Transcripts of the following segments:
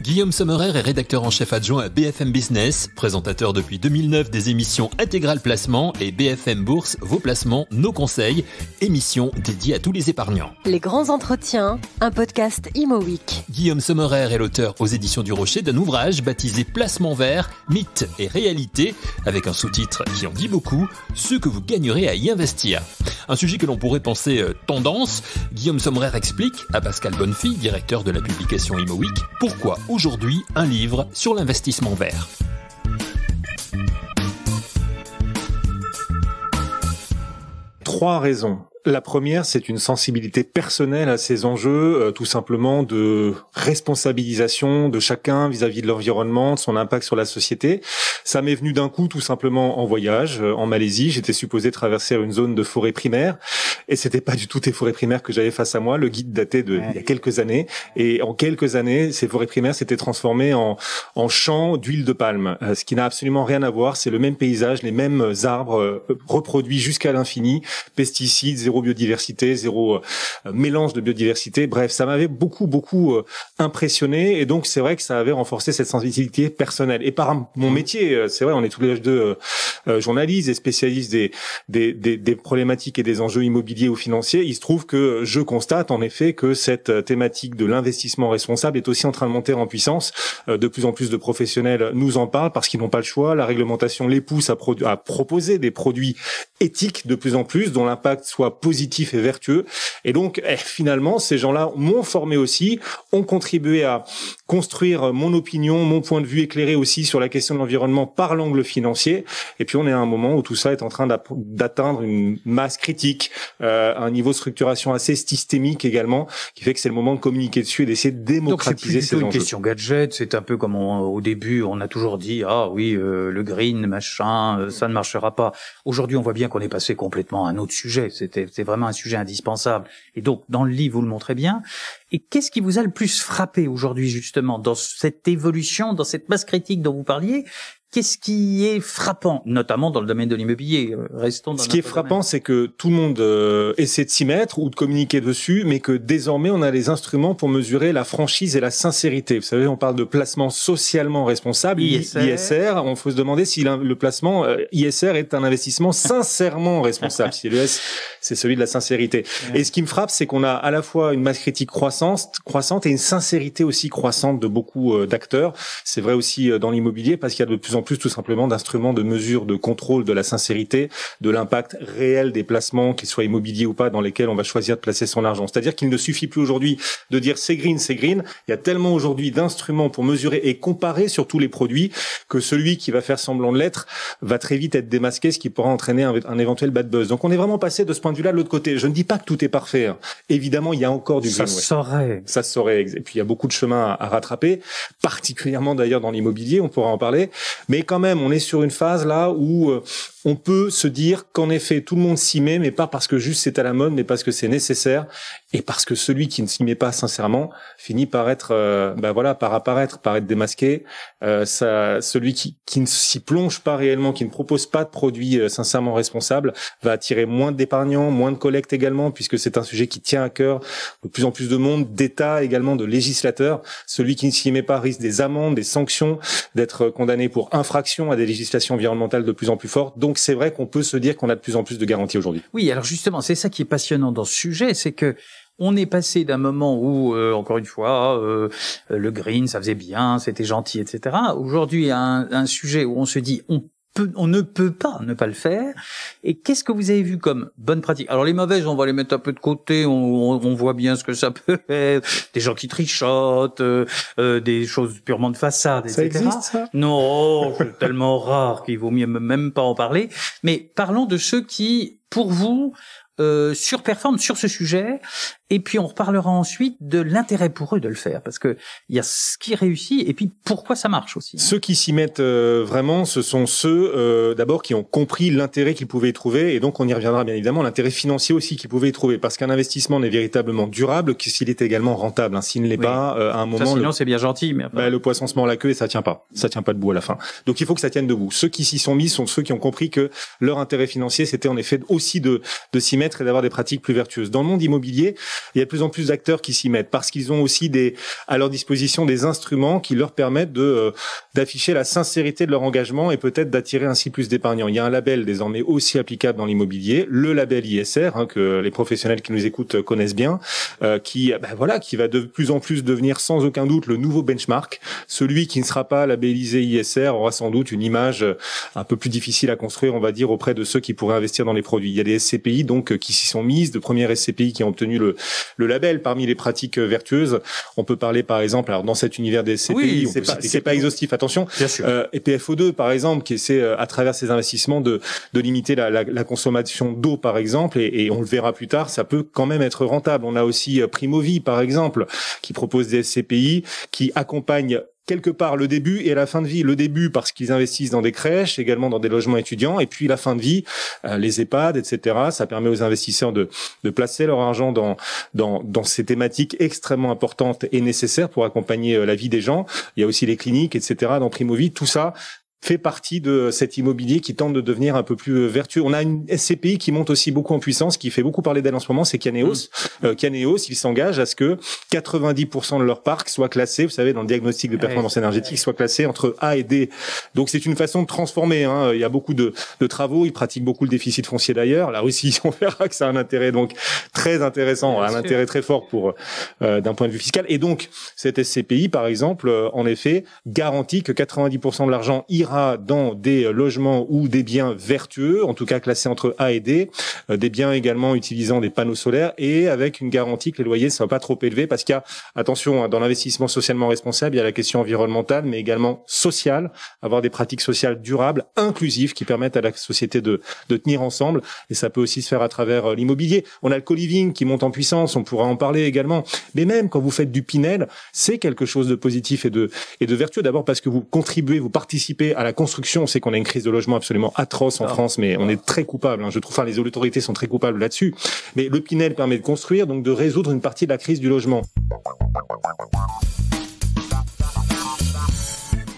Guillaume Sommerer est rédacteur en chef adjoint à BFM Business, présentateur depuis 2009 des émissions Intégral Placement et BFM Bourse, vos placements, nos conseils, émission dédiée à tous les épargnants. Les grands entretiens, un podcast Imo Week. Guillaume Sommerer est l'auteur aux éditions du Rocher d'un ouvrage baptisé Placement vert, mythes et réalité, avec un sous-titre qui en dit beaucoup, ce que vous gagnerez à y investir. Un sujet que l'on pourrait penser tendance, Guillaume Sommerer explique à Pascal Bonnefille, directeur de la publication Imo Week, pourquoi aujourd'hui un livre sur l'investissement vert. Trois raisons. La première, c'est une sensibilité personnelle à ces enjeux, tout simplement de responsabilisation de chacun vis-à-vis de l'environnement, de son impact sur la société. Ça m'est venu d'un coup, tout simplement en voyage, en Malaisie. J'étais supposé traverser une zone de forêt primaire, et c'était pas du tout des forêts primaires que j'avais face à moi. Le guide datait il y a quelques années, et en quelques années, ces forêts primaires s'étaient transformées en champs d'huile de palme, ce qui n'a absolument rien à voir. C'est le même paysage, les mêmes arbres reproduits jusqu'à l'infini, pesticides, zéro biodiversité, zéro mélange de biodiversité. Bref, ça m'avait beaucoup impressionné, et donc c'est vrai que ça avait renforcé cette sensibilité personnelle. Et par mon métier, c'est vrai, on est tous les deux journalistes et spécialistes des problématiques et des enjeux immobiliers ou financiers. Il se trouve que je constate en effet que cette thématique de l'investissement responsable est aussi en train de monter en puissance. De plus en plus de professionnels nous en parlent parce qu'ils n'ont pas le choix. La réglementation les pousse à proposer des produits éthiques de plus en plus, dont l'impact soit positif et vertueux. Et donc, finalement, ces gens-là m'ont formé aussi, ont contribué à construire mon opinion, mon point de vue éclairé aussi sur la question de l'environnement par l'angle financier. Et puis, on est à un moment où tout ça est en train d'atteindre une masse critique, un niveau de structuration assez systémique également, qui fait que c'est le moment de communiquer dessus et d'essayer de démocratiser ces enjeux. Donc, c'est plutôt une question gadget. C'est un peu comme au début, on a toujours dit, ah oui, le green, machin, ça ne marchera pas. Aujourd'hui, on voit bien qu'on est passé complètement à un autre sujet. C'est vraiment un sujet indispensable. Et donc, dans le livre, vous le montrez bien. Et qu'est-ce qui vous a le plus frappé aujourd'hui, justement, dans cette évolution, dans cette masse critique dont vous parliez? Qu'est-ce qui est frappant, notamment dans le domaine de l'immobilier? Restons dans Ce qui est frappant, c'est que tout le monde essaie de s'y mettre ou de communiquer dessus, mais que désormais, on a les instruments pour mesurer la franchise et la sincérité. Vous savez, on parle de placement socialement responsable, ISR. On faut se demander si le placement ISR est un investissement sincèrement responsable. Si le S, c'est celui de la sincérité. Ouais. Et ce qui me frappe, c'est qu'on a à la fois une masse critique croissante et une sincérité aussi croissante de beaucoup d'acteurs. C'est vrai aussi dans l'immobilier, parce qu'il y a de plus en plus tout simplement d'instruments de mesure, de contrôle de la sincérité, de l'impact réel des placements, qu'ils soient immobiliers ou pas, dans lesquels on va choisir de placer son argent. C'est-à-dire qu'il ne suffit plus aujourd'hui de dire c'est green, c'est green. Il y a tellement aujourd'hui d'instruments pour mesurer et comparer sur tous les produits que celui qui va faire semblant de l'être va très vite être démasqué, ce qui pourra entraîner un éventuel bad buzz. Donc on est vraiment passé de ce point de vue-là de l'autre côté. Je ne dis pas que tout est parfait. Hein. Évidemment, il y a encore du green. Ça se saurait. Et puis il y a beaucoup de chemin à rattraper, particulièrement d'ailleurs dans l'immobilier, on pourra en parler. Mais quand même, on est sur une phase là où on peut se dire qu'en effet, tout le monde s'y met, mais pas parce que juste c'est à la mode, mais parce que c'est nécessaire et parce que celui qui ne s'y met pas sincèrement finit par être, par être démasqué. Celui qui ne s'y plonge pas réellement, qui ne propose pas de produits sincèrement responsables, va attirer moins d'épargnants, moins de collectes également, puisque c'est un sujet qui tient à cœur de plus en plus de monde, d'États également, de législateurs. Celui qui ne s'y met pas risque des amendes, des sanctions, d'être condamné pour infraction à des législations environnementales de plus en plus fortes. Donc c'est vrai qu'on peut se dire qu'on a de plus en plus de garanties aujourd'hui. Oui, alors justement, c'est ça qui est passionnant dans ce sujet, c'est que on est passé d'un moment où, encore une fois, le green, ça faisait bien, c'était gentil, etc. Aujourd'hui, un sujet où on se dit, on ne peut pas ne pas le faire. Et qu'est-ce que vous avez vu comme bonne pratique? Alors les mauvaises, on va les mettre un peu de côté, on voit bien ce que ça peut être, des gens qui trichotent, des choses purement de façade, etc. Ça existe, ça? Non, c'est tellement rare qu'il vaut mieux même pas en parler. Mais parlons de ceux qui, pour vous, surperforment sur ce sujet, et puis on reparlera ensuite de l'intérêt pour eux de le faire, parce que il y a ce qui réussit et puis pourquoi ça marche aussi. Ceux qui s'y mettent vraiment, ce sont ceux d'abord qui ont compris l'intérêt qu'ils pouvaient y trouver, et donc on y reviendra bien évidemment, l'intérêt financier aussi qu'ils pouvaient y trouver, parce qu'un investissement n'est véritablement durable que s'il est également rentable. S'il ne l'est pas, à un moment, ça, sinon c'est bien gentil, mais le poisson se mord la queue et ça tient pas debout à la fin. Donc il faut que ça tienne debout. Ceux qui s'y sont mis sont ceux qui ont compris que leur intérêt financier, c'était en effet aussi de s'y mettre mettre et d'avoir des pratiques plus vertueuses. Dans le monde immobilier, il y a de plus en plus d'acteurs qui s'y mettent parce qu'ils ont aussi à leur disposition des instruments qui leur permettent d'afficher la sincérité de leur engagement et peut-être d'attirer ainsi plus d'épargnants. Il y a un label désormais aussi applicable dans l'immobilier, le label ISR, que les professionnels qui nous écoutent connaissent bien, qui va de plus en plus devenir sans aucun doute le nouveau benchmark. Celui qui ne sera pas labellisé ISR aura sans doute une image un peu plus difficile à construire, on va dire, auprès de ceux qui pourraient investir dans les produits. Il y a des SCPI donc qui s'y sont mises, de premières SCPI qui ont obtenu le label parmi les pratiques vertueuses. On peut parler par exemple, alors dans cet univers des SCPI, c'est pas exhaustif, attention. Et PFO2 par exemple, qui essaie à travers ses investissements de limiter la consommation d'eau par exemple, et on le verra plus tard, ça peut quand même être rentable. On a aussi Primovie par exemple, qui propose des SCPI qui accompagnent quelque part le début et la fin de vie. Le début parce qu'ils investissent dans des crèches, également dans des logements étudiants, et puis la fin de vie, les EHPAD, etc. Ça permet aux investisseurs de placer leur argent dans ces thématiques extrêmement importantes et nécessaires pour accompagner la vie des gens. Il y a aussi les cliniques, etc. dans Primovie. Tout ça fait partie de cet immobilier qui tente de devenir un peu plus vertueux. On a une SCPI qui monte aussi beaucoup en puissance, qui fait beaucoup parler d'elle en ce moment, c'est Caneos. Caneos, ils s'engagent à ce que 90% de leur parc soit classé, vous savez, dans le diagnostic de performance énergétique, soit classé entre A et D. Donc c'est une façon de transformer. Il y a beaucoup de travaux, ils pratiquent beaucoup le déficit foncier d'ailleurs. La Russie, on verra que ça a un intérêt donc très intéressant, un intérêt très fort pour d'un point de vue fiscal. Et donc cette SCPI, par exemple, en effet, garantit que 90% de l'argent ira dans des logements ou des biens vertueux, en tout cas classés entre A et D, des biens également utilisant des panneaux solaires et avec une garantie que les loyers ne soient pas trop élevés parce qu'il y a, attention, dans l'investissement socialement responsable, il y a la question environnementale, mais également sociale, avoir des pratiques sociales durables, inclusives, qui permettent à la société de tenir ensemble, et ça peut aussi se faire à travers l'immobilier. On a le co-living qui monte en puissance, on pourra en parler également, mais même quand vous faites du Pinel, c'est quelque chose de positif et de vertueux, d'abord parce que vous contribuez, vous participez à la construction. On sait qu'on a une crise de logement absolument atroce en France, mais on est très coupable. Je trouve, les autorités sont très coupables là-dessus. Mais le Pinel permet de construire, donc de résoudre une partie de la crise du logement.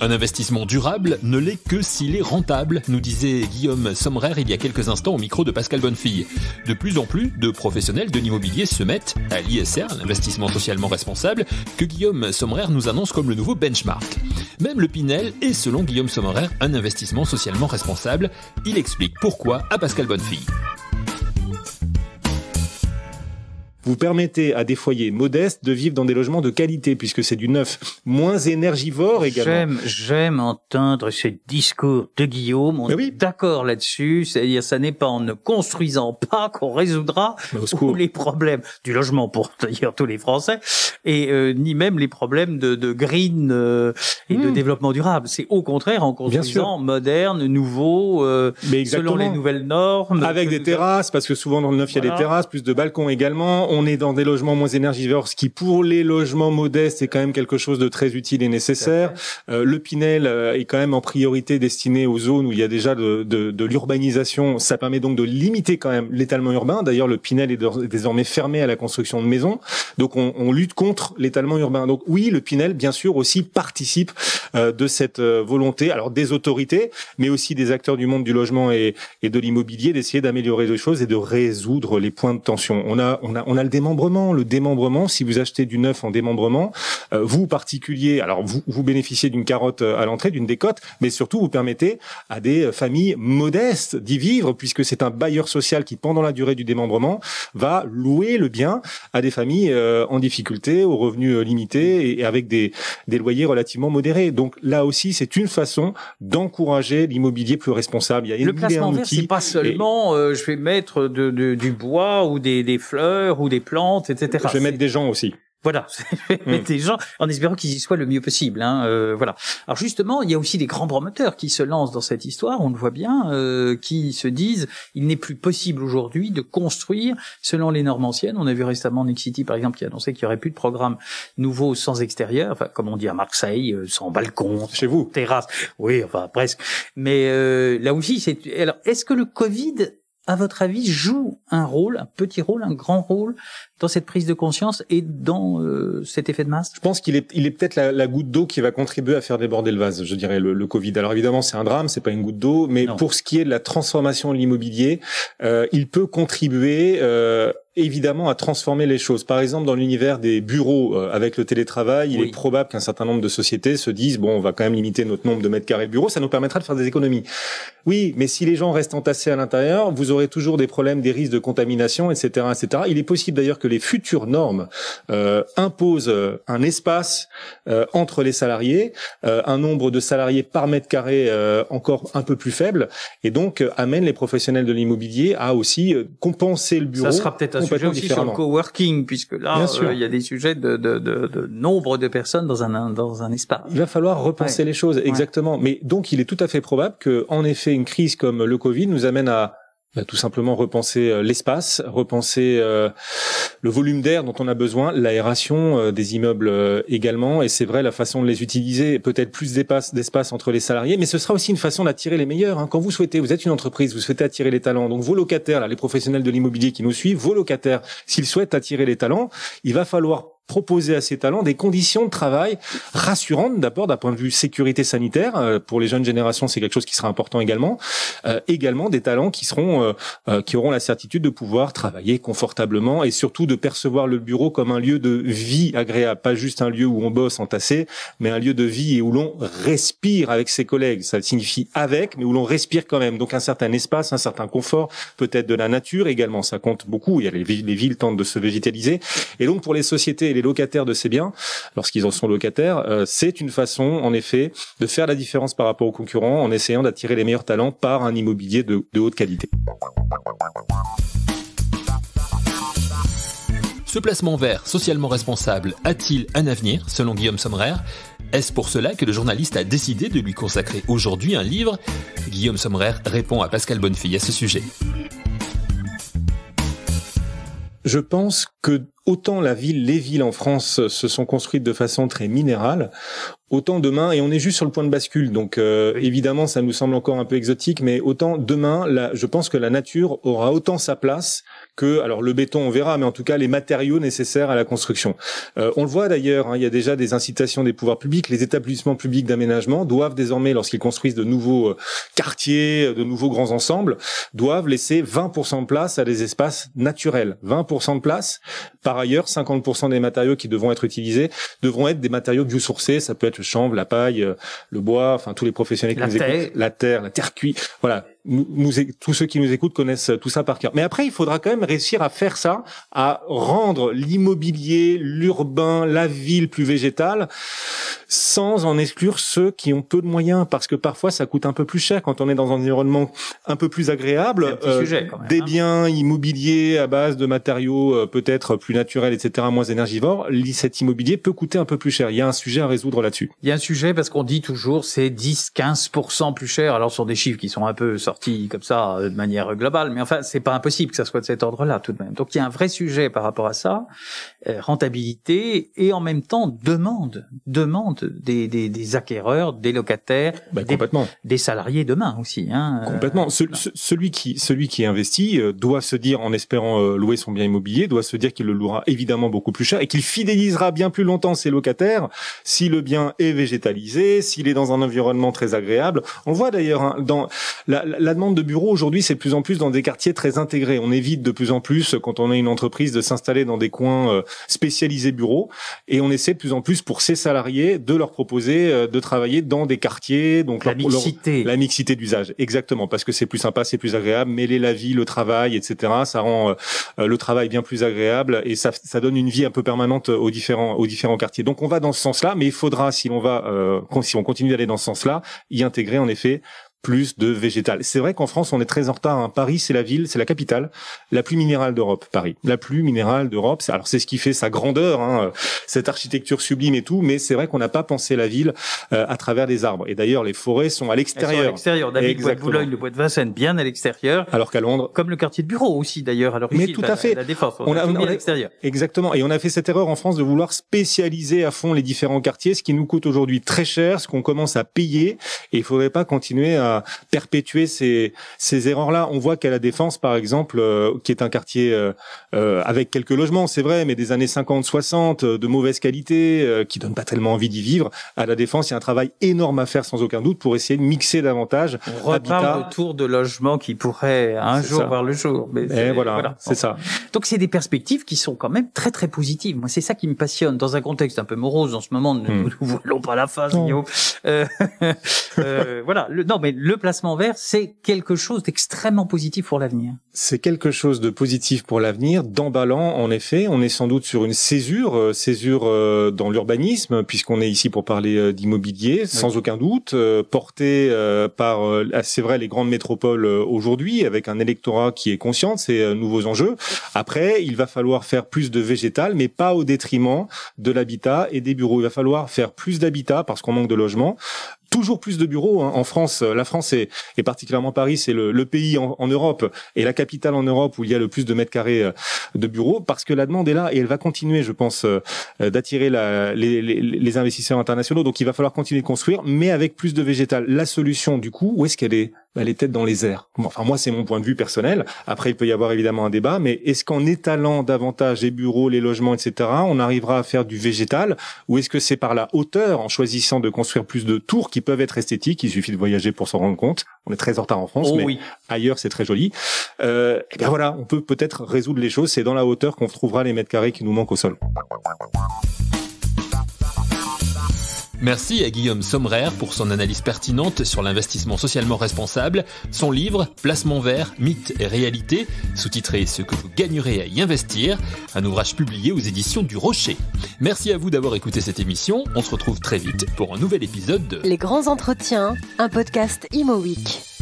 Un investissement durable ne l'est que s'il est rentable, nous disait Guillaume Sommerer il y a quelques instants au micro de Pascal Bonnefille. De plus en plus de professionnels de l'immobilier se mettent à l'ISR, l'investissement socialement responsable, que Guillaume Sommerer nous annonce comme le nouveau benchmark. Même le Pinel est, selon Guillaume Sommerer, un investissement socialement responsable. Il explique pourquoi à Pascal Bonnefille. Vous permettez à des foyers modestes de vivre dans des logements de qualité, puisque c'est du neuf, moins énergivore également. J'aime entendre ce discours de Guillaume. On est d'accord là-dessus. C'est-à-dire, ça n'est pas en ne construisant pas qu'on résoudra tous les problèmes du logement pour d'ailleurs tous les Français, et ni même les problèmes de green et de développement durable. C'est au contraire en construisant moderne, nouveau, selon les nouvelles normes. Avec des terrasses, parce que souvent dans le neuf, il y a des terrasses, plus de balcons également. On est dans des logements moins énergivores, ce qui pour les logements modestes est quand même quelque chose de très utile et nécessaire. Le Pinel est quand même en priorité destiné aux zones où il y a déjà de l'urbanisation. Ça permet donc de limiter quand même l'étalement urbain. D'ailleurs, le Pinel est désormais fermé à la construction de maisons. Donc on lutte contre l'étalement urbain. Donc oui, le Pinel, bien sûr, aussi participe de cette volonté, alors des autorités, mais aussi des acteurs du monde du logement et de l'immobilier, d'essayer d'améliorer les choses et de résoudre les points de tension. On a le démembrement. Le démembrement, si vous achetez du neuf en démembrement, vous, particulier, alors vous bénéficiez d'une carotte à l'entrée, d'une décote, mais surtout vous permettez à des familles modestes d'y vivre, puisque c'est un bailleur social qui, pendant la durée du démembrement, va louer le bien à des familles en difficulté, aux revenus limités et avec des loyers relativement modérés. Donc là aussi, c'est une façon d'encourager l'immobilier plus responsable. Il y a le placement vert, c'est pas seulement je vais mettre du bois ou des fleurs ou des plantes, etc. Je vais mettre des gens aussi. Voilà, des gens en espérant qu'ils y soient le mieux possible. Voilà. Alors justement, il y a aussi des grands promoteurs qui se lancent dans cette histoire, on le voit bien, qui se disent il n'est plus possible aujourd'hui de construire selon les normes anciennes. On a vu récemment Nexity, par exemple, qui a annoncé qu'il y aurait plus de programme nouveau sans extérieur, enfin comme on dit à Marseille, sans balcon, chez vous, terrasse. Oui, enfin presque. Mais là aussi, alors est-ce que le Covid à votre avis, joue un rôle, un petit rôle, un grand rôle dans cette prise de conscience et dans cet effet de masse? Je pense qu'il est peut-être la goutte d'eau qui va contribuer à faire déborder le vase, je dirais, le Covid. Alors évidemment, c'est un drame, c'est pas une goutte d'eau, mais pour ce qui est de la transformation de l'immobilier, il peut contribuer évidemment à transformer les choses. Par exemple, dans l'univers des bureaux avec le télétravail, il est probable qu'un certain nombre de sociétés se disent bon, on va quand même limiter notre nombre de mètres carrés de bureaux, ça nous permettra de faire des économies. Oui, mais si les gens restent entassés à l'intérieur, vous aurez toujours des problèmes, des risques de contamination, etc., etc. Il est possible d'ailleurs que les futures normes imposent un espace entre les salariés, un nombre de salariés par mètre carré encore un peu plus faible, et donc amènent les professionnels de l'immobilier à aussi compenser le bureau. Ça sera peut-être un sujet aussi sur le coworking, puisque là, il y a des sujets de nombre de personnes dans un espace. Il va falloir repenser les choses, exactement. Mais donc, il est tout à fait probable que, en effet, une crise comme le Covid nous amène à tout simplement repenser l'espace, repenser le volume d'air dont on a besoin, l'aération des immeubles également, et c'est vrai, la façon de les utiliser, peut-être plus d'espace entre les salariés, mais ce sera aussi une façon d'attirer les meilleurs. Hein. Quand vous êtes une entreprise, vous souhaitez attirer les talents, donc vos locataires, là, les professionnels de l'immobilier qui nous suivent, vos locataires, s'ils souhaitent attirer les talents, il va falloir proposer à ces talents des conditions de travail rassurantes, d'abord d'un point de vue sécurité sanitaire. Pour les jeunes générations, c'est quelque chose qui sera important également. Également des talents qui auront la certitude de pouvoir travailler confortablement et surtout de percevoir le bureau comme un lieu de vie agréable, pas juste un lieu où on bosse entassé, mais un lieu de vie et où l'on respire avec ses collègues. Ça signifie avec, mais où l'on respire quand même. Donc un certain espace, un certain confort, peut-être de la nature également. Ça compte beaucoup. Il y a les villes tentent de se végétaliser. Et donc pour les sociétés les locataires de ces biens, lorsqu'ils en sont locataires, c'est une façon, en effet, de faire la différence par rapport aux concurrents en essayant d'attirer les meilleurs talents par un immobilier de haute qualité. Ce placement vert socialement responsable a-t-il un avenir, selon Guillaume Sommerer ? Est-ce pour cela que le journaliste a décidé de lui consacrer aujourd'hui un livre ? Guillaume Sommerer répond à Pascal Bonnefille à ce sujet. Je pense que autant les villes en France se sont construites de façon très minérale, autant demain, et on est juste sur le point de bascule, donc évidemment ça nous semble encore un peu exotique, mais autant demain, je pense que la nature aura autant sa place que, alors le béton on verra, mais en tout cas les matériaux nécessaires à la construction. On le voit d'ailleurs, hein, il y a déjà des incitations des pouvoirs publics, les établissements publics d'aménagement doivent désormais, lorsqu'ils construisent de nouveaux quartiers, de nouveaux grands ensembles, doivent laisser 20% de place à des espaces naturels, 20% de place. Par ailleurs, 50% des matériaux qui devront être utilisés devront être des matériaux biosourcés, ça peut être le chanvre, la paille, le bois, enfin tous les professionnels qui nous écoutent, la terre cuite, voilà. Tous ceux qui nous écoutent connaissent tout ça par cœur. Mais après, il faudra quand même réussir à faire ça, à rendre l'immobilier, l'urbain, la ville plus végétale, sans en exclure ceux qui ont peu de moyens, parce que parfois ça coûte un peu plus cher quand on est dans un environnement un peu plus agréable. Sujet, quand même, des biens immobiliers à base de matériaux peut-être plus naturels, etc., moins énergivores, cet immobilier peut coûter un peu plus cher. Il y a un sujet à résoudre là-dessus. Il y a un sujet parce qu'on dit toujours c'est 10-15% plus cher. Alors ce sont des chiffres qui sont un peu sortis comme ça de manière globale, mais enfin c'est pas impossible que ça soit de cet ordre-là tout de même. Donc il y a un vrai sujet par rapport à ça, rentabilité et en même temps demande des acquéreurs, des locataires, des salariés demain aussi. Complètement. Celui qui investit doit se dire, en espérant louer son bien immobilier, doit se dire qu'il le louera évidemment beaucoup plus cher et qu'il fidélisera bien plus longtemps ses locataires si le bien est végétalisé, s'il est dans un environnement très agréable. On voit d'ailleurs dans la demande de bureaux aujourd'hui, c'est de plus en plus dans des quartiers très intégrés. On évite de plus en plus, quand on est une entreprise, de s'installer dans des coins spécialisés bureaux, et on essaie de plus en plus pour ses salariés de leur proposer de travailler dans des quartiers, donc la mixité d'usage, exactement, parce que c'est plus sympa, c'est plus agréable, mêler la vie, le travail, etc. Ça rend le travail bien plus agréable et ça donne une vie un peu permanente aux différents quartiers. Donc on va dans ce sens-là, mais il faudra, si on continue d'aller dans ce sens-là, y intégrer en effet plus de végétal. C'est vrai qu'en France, on est très en retard. Hein. Paris, c'est la capitale la plus minérale d'Europe. Paris, la plus minérale d'Europe. Alors c'est ce qui fait sa grandeur, hein, cette architecture sublime et tout. Mais c'est vrai qu'on n'a pas pensé la ville à travers des arbres. Et d'ailleurs, les forêts sont à l'extérieur. Elles sont à l'extérieur. David, Bois de Boulogne, le Bois de Vincennes, bien à l'extérieur. Alors qu'à Londres, comme le quartier de bureau aussi d'ailleurs. Alors mais ici, tout à fait. La Défense, on a à l'extérieur. Exactement. Et on a fait cette erreur en France de vouloir spécialiser à fond les différents quartiers, ce qui nous coûte aujourd'hui très cher, ce qu'on commence à payer. Et il faudrait pas continuer à à perpétuer ces erreurs-là. On voit qu'à La Défense, par exemple, qui est un quartier avec quelques logements, c'est vrai, mais des années 50-60, de mauvaise qualité, qui donnent pas tellement envie d'y vivre. À La Défense, il y a un travail énorme à faire sans aucun doute pour essayer de mixer davantage. On reparle autour de logements qui pourraient un jour voir le jour. Mais voilà, c'est ça. Donc c'est des perspectives qui sont quand même très très positives. Moi, c'est ça qui me passionne dans un contexte un peu morose en ce moment. Ne nous voilons pas la face, Guillaume. Voilà. Non, mais le placement vert, c'est quelque chose d'extrêmement positif pour l'avenir. C'est quelque chose de positif pour l'avenir, d'emballant en effet. On est sans doute sur une césure dans l'urbanisme, puisqu'on est ici pour parler d'immobilier, sans aucun doute, porté par, c'est vrai, les grandes métropoles aujourd'hui, avec un électorat qui est conscient de ces nouveaux enjeux. Après, il va falloir faire plus de végétal, mais pas au détriment de l'habitat et des bureaux. Il va falloir faire plus d'habitat parce qu'on manque de logements. Toujours plus de bureaux en France. La France et particulièrement Paris, c'est le pays en Europe et la capitale en Europe où il y a le plus de mètres carrés de bureaux, parce que la demande est là et elle va continuer, je pense, d'attirer les investisseurs internationaux. Donc il va falloir continuer de construire, mais avec plus de végétal. La solution, du coup, où est-ce qu'elle est ? Elle est peut-être dans les airs. Bon, enfin, moi, c'est mon point de vue personnel. Après, il peut y avoir évidemment un débat, mais est-ce qu'en étalant davantage les bureaux, les logements, etc., on arrivera à faire du végétal, ou est-ce que c'est par la hauteur, en choisissant de construire plus de tours qui peuvent être esthétiques? Il suffit de voyager pour s'en rendre compte. On est très en retard en France, mais ailleurs, c'est très joli. Eh bien voilà, on peut peut-être résoudre les choses. C'est dans la hauteur qu'on trouvera les mètres carrés qui nous manquent au sol. Merci à Guillaume Sommerer pour son analyse pertinente sur l'investissement socialement responsable. Son livre « Placement vert, mythes et réalité », sous-titré « Ce que vous gagnerez à y investir », un ouvrage publié aux éditions du Rocher. Merci à vous d'avoir écouté cette émission. On se retrouve très vite pour un nouvel épisode de Les Grands Entretiens, un podcast Imo Week.